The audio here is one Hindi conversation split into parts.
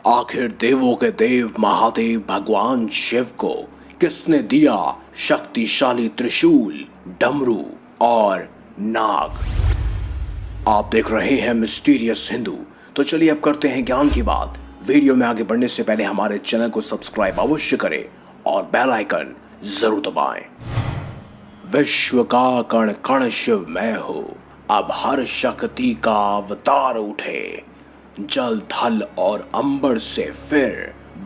आखिर देवों के देव महादेव भगवान शिव को किसने दिया शक्तिशाली त्रिशूल, डमरू और नाग? आप देख रहे हैं मिस्टीरियस हिंदू। तो चलिए अब करते हैं ज्ञान की बात। वीडियो में आगे बढ़ने से पहले हमारे चैनल को सब्सक्राइब अवश्य करें और बेल आइकन जरूर दबाएं। विश्व का कण कण शिव मैं हूँ, अब हर शक्ति का अवतार उठे। जल थल और अंबर से फिर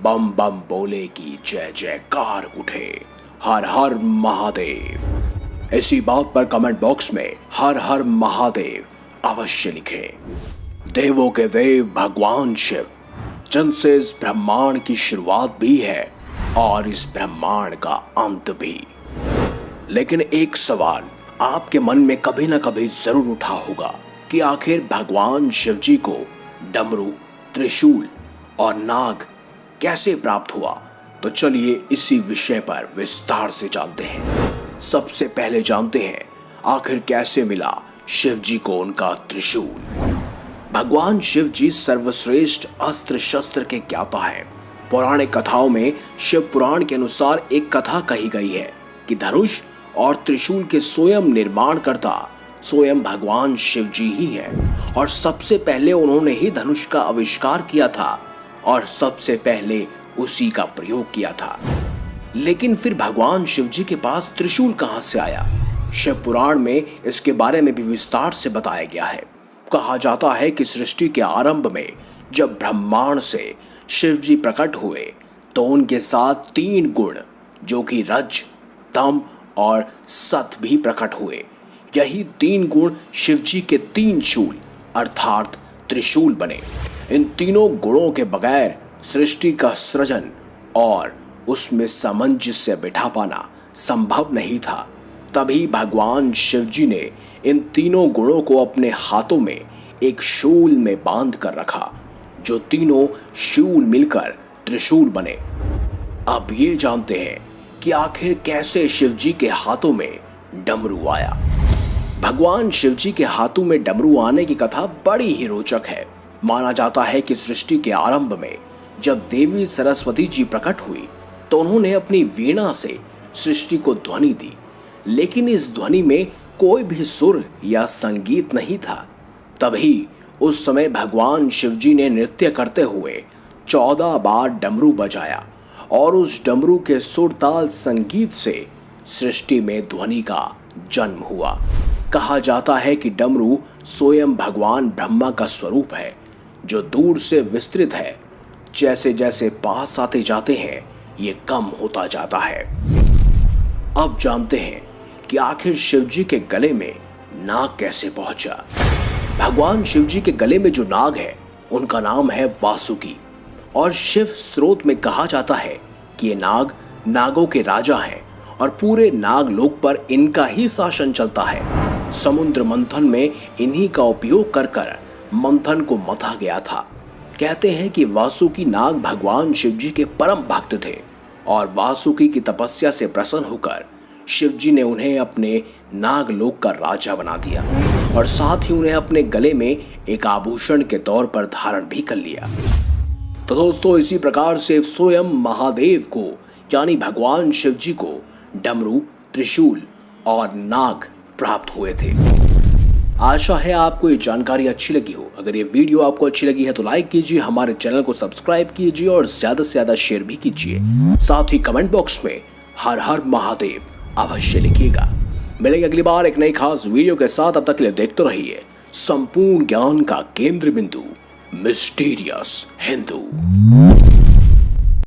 बम बम बोले की जय जयकार उठे। हर हर महादेव। इसी बात पर कमेंट बॉक्स में हर हर महादेव अवश्य लिखें। देवों के देव भगवान शिव जिनसे इस ब्रह्मांड की शुरुआत भी है और इस ब्रह्मांड का अंत भी। लेकिन एक सवाल आपके मन में कभी ना कभी जरूर उठा होगा कि आखिर भगवान शिव जी को डमरू, त्रिशूल और नाग कैसे प्राप्त हुआ। तो चलिए इसी विषय पर विस्तार से जानते हैं। सबसे पहले जानते हैं आखिर कैसे मिला शिव जी को उनका त्रिशूल। भगवान शिव जी सर्वश्रेष्ठ अस्त्र शस्त्र के ज्ञाता हैं। पौराणिक कथाओं में शिव पुराण के अनुसार एक कथा कही गई है कि धनुष और त्रिशूल के स्वयं निर्माण करता स्वयं भगवान शिव जी ही हैं और सबसे पहले उन्होंने ही धनुष का आविष्कार किया था और सबसे पहले उसी का प्रयोग किया था। लेकिन फिर भगवान शिव जी के पास त्रिशूल कहां से आया? शिव पुराण में इसके बारे में भी विस्तार से बताया गया है। कहा जाता है कि सृष्टि के आरंभ में जब ब्रह्मांड से शिव जी प्रकट हुए तो उनके साथ 3 गुण जो कि रज, तम और सत भी प्रकट हुए। यही 3 गुण शिव जी के 3 शूल अर्थात त्रिशूल बने। इन तीनों गुणों के बगैर सृष्टि का सृजन और उसमें सामंजस्य बिठा पाना संभव नहीं था। तभी भगवान शिव जी ने इन तीनों गुणों को अपने हाथों में एक शूल में बांध कर रखा, जो तीनों शूल मिलकर त्रिशूल बने। अब ये जानते हैं कि आखिर कैसे शिव जी के हाथों में डमरू आया। भगवान शिव जी के हाथों में डमरू आने की कथा बड़ी ही रोचक है। माना जाता है कि सृष्टि के आरंभ में जब देवी सरस्वती जी प्रकट हुई तो उन्होंने अपनी वीणा से सृष्टि को ध्वनि दी, लेकिन इस ध्वनि में कोई भी सुर या संगीत नहीं था। तभी उस समय भगवान शिव जी ने नृत्य करते हुए 14 बार डमरू बजाया और उस डमरू के सुर ताल संगीत से सृष्टि में ध्वनि का जन्म हुआ। कहा जाता है कि डमरू स्वयं भगवान ब्रह्मा का स्वरूप है जो दूर से विस्तृत है। जैसे जैसे पास आते जाते हैं ये कम होता जाता है। अब जानते हैं कि आखिर शिव जी के गले में नाग कैसे पहुंचा। भगवान शिव जी के गले में जो नाग है उनका नाम है वासुकी और शिव स्रोत में कहा जाता है कि ये नाग नागों के राजा हैं और पूरे नागलोक पर इनका ही शासन चलता है। समुद्र मंथन में इन्हीं का उपयोग कर कर मंथन को मथा गया था। कहते हैं कि वासुकी नाग भगवान शिव जी के परम भक्त थे और वासुकी की तपस्या से प्रसन्न होकर शिव जी ने उन्हें अपने नागलोक का राजा बना दिया और साथ ही उन्हें अपने गले में एक आभूषण के तौर पर धारण भी कर लिया। तो दोस्तों इसी प्रकार से स्वयं महादेव को यानी भगवान शिव जी को डमरू, त्रिशूल और नाग प्राप्त हुए थे। आशा है आपको ये जानकारी अच्छी लगी हो। अगर ये वीडियो आपको अच्छी लगी है तो लाइक कीजिए, हमारे चैनल को सब्सक्राइब कीजिए और ज्यादा से ज्यादा शेयर भी कीजिए। साथ ही कमेंट बॉक्स में हर हर महादेव अवश्य लिखिएगा। मिलेंगे अगली बार एक नई खास वीडियो के साथ। अब तक के लिए देखते रहिए संपूर्ण ज्ञान का केंद्र बिंदु मिस्टीरियस हिंदू।